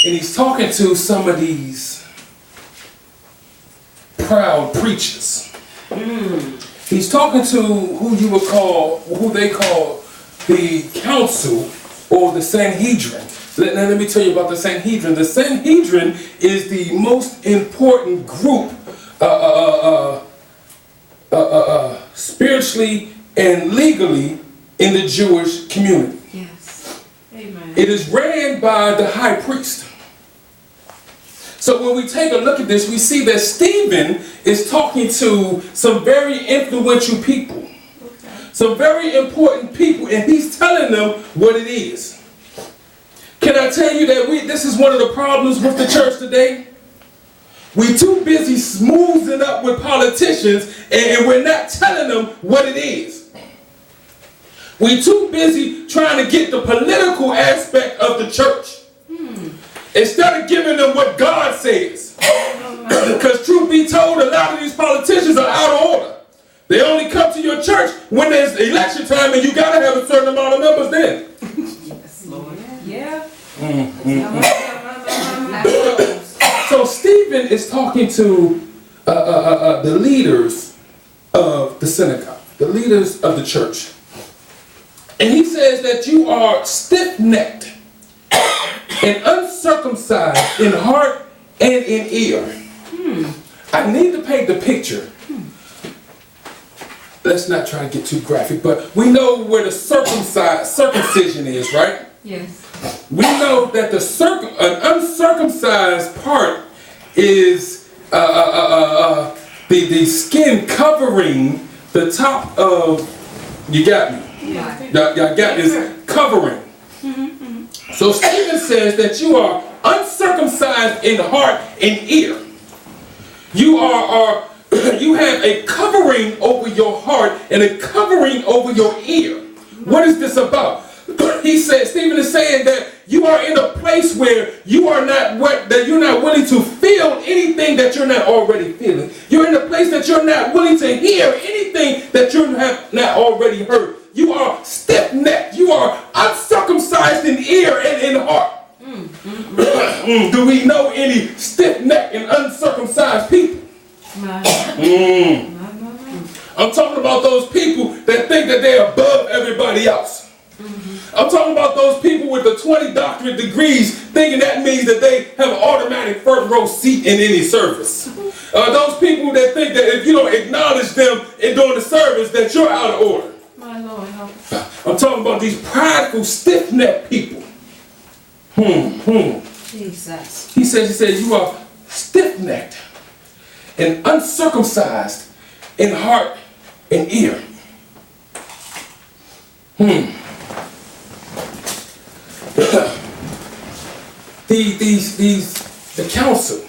And he's talking to some of these proud preachers. He's talking to who they call the council or the Sanhedrin. Now let me tell you about the Sanhedrin. The Sanhedrin is the most important group spiritually and legally in the Jewish community. Yes. Amen. It is ran by the high priest. So when we take a look at this, we see that Stephen is talking to some very influential people, some very important people, and he's telling them what it is. Can I tell you that this is one of the problems with the church today? We're too busy smoothing up with politicians, and we're not telling them what it is. We're too busy trying to get the political aspect of the church instead of giving them what God says. Because truth be told, a lot of these politicians are out of order. They only come to your church when there's election time, and you got to have a certain amount of members then. Yes, Lord. Yeah. So Stephen is talking to the leaders of the synagogue, the leaders of the church. And he says that you are stiff-necked and uncircumcised in heart and in ear. I need to paint the picture. Let's not try to get too graphic, but we know where the circumcision is, right? Yes. We know that an uncircumcised part is the skin covering the top of, you got me. Y'all got this covering. So Stephen says that you are uncircumcised in heart and ear. You have a covering over your heart and a covering over your ear. What is this about? Stephen is saying that you are in a place where you are not you're not willing to feel anything that you're not already feeling. You're in a place that you're not willing to hear anything that you have not already heard. You are stiff-necked. You are uncircumcised in ear and in heart. Do we know any stiff-necked and uncircumcised people? I'm talking about those people that think that they're above everybody else. I'm talking about those people with the 20 doctorate degrees thinking that means that they have an automatic first row seat in any service. Those people that think that if you don't acknowledge them in doing the service that you're out of order. My Lord, help. I'm talking about these prideful, stiff-necked people. Jesus. He says you are stiff-necked and uncircumcised in heart and ear. The council,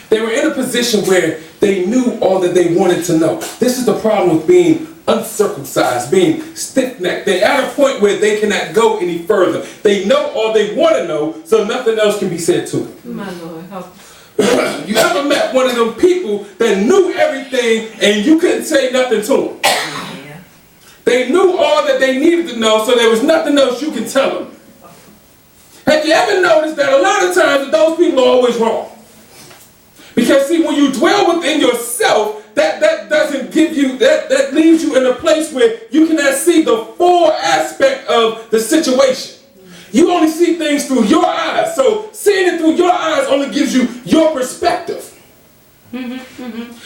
they were in a position where they knew all that they wanted to know. This is the problem with being uncircumcised, being stiff-necked. They're at a point where they cannot go any further. They know all they want to know, so nothing else can be said to them. My Lord, help. You ever met one of them people that knew everything and you couldn't say nothing to them? Yeah. They knew all that they needed to know, so there was nothing else you can tell them. Have you ever noticed that a lot of times those people are always wrong? Because see, when you dwell within yourself, that doesn't give you, that leaves you in a place where you cannot see the full aspect of the situation. You only see things through your eyes. So seeing it through your eyes only gives you your perspective.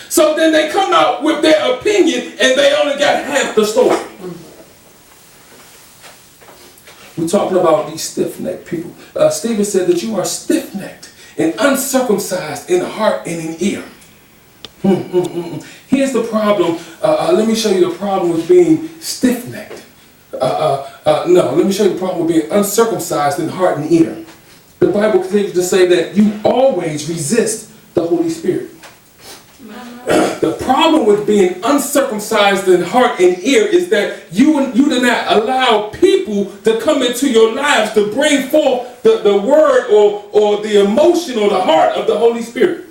So then they come out with their opinion and they only got half the story. We're talking about these stiff-necked people. Stephen said that you are stiff-necked and uncircumcised in heart and in ear. Here's the problem. Let me show you the problem with being stiff-necked. Let me show you the problem with being uncircumcised in heart and ear. The Bible continues to say that you always resist the Holy Spirit. The problem with being uncircumcised in heart and ear is that you do not allow people to come into your lives to bring forth the word or the emotion or the heart of the Holy Spirit.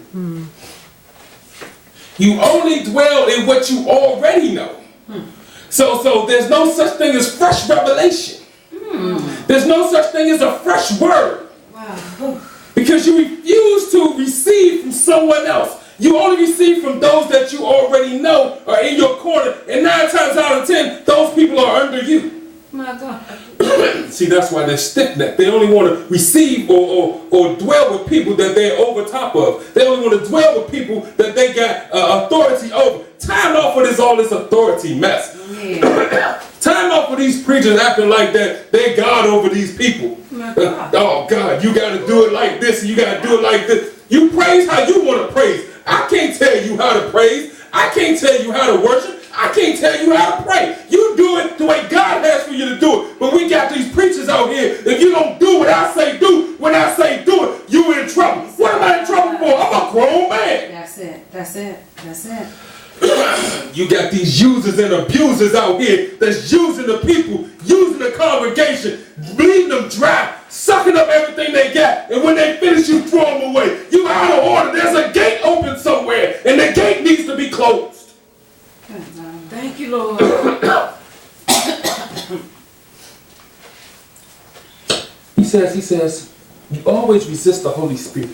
You only dwell in what you already know. So there's no such thing as fresh revelation. There's no such thing as a fresh word. Wow. Because you refuse to receive from someone else. You only receive from those that you already know are in your corner. And 9 times out of 10, those people are under you. My God. See, that's why they're stiff-necked. They only want to receive or dwell with people that they're over top of. They only want to dwell with people that they got authority over. Time off with all this authority mess. Yeah. Time off with these preachers acting like that they're God over these people. My God. Oh God, you got to do it like this and you got to do it like this. You praise how you want to praise. I can't tell you how to praise. I can't tell you how to worship. I can't tell you how to pray. You do it the way God has for you to do it. But we got these preachers out here. If you don't do what I say do, when I say do it, you in trouble. What am I in trouble for? I'm a grown man. That's it. That's it. That's it. You got these users and abusers out here that's using the people, using the congregation, bleeding them dry, sucking up everything they got, and when they finish, you throw them away. You out of order. There's a gate open somewhere, and the gate needs to be closed. Thank you, Lord. He says, you always resist the Holy Spirit.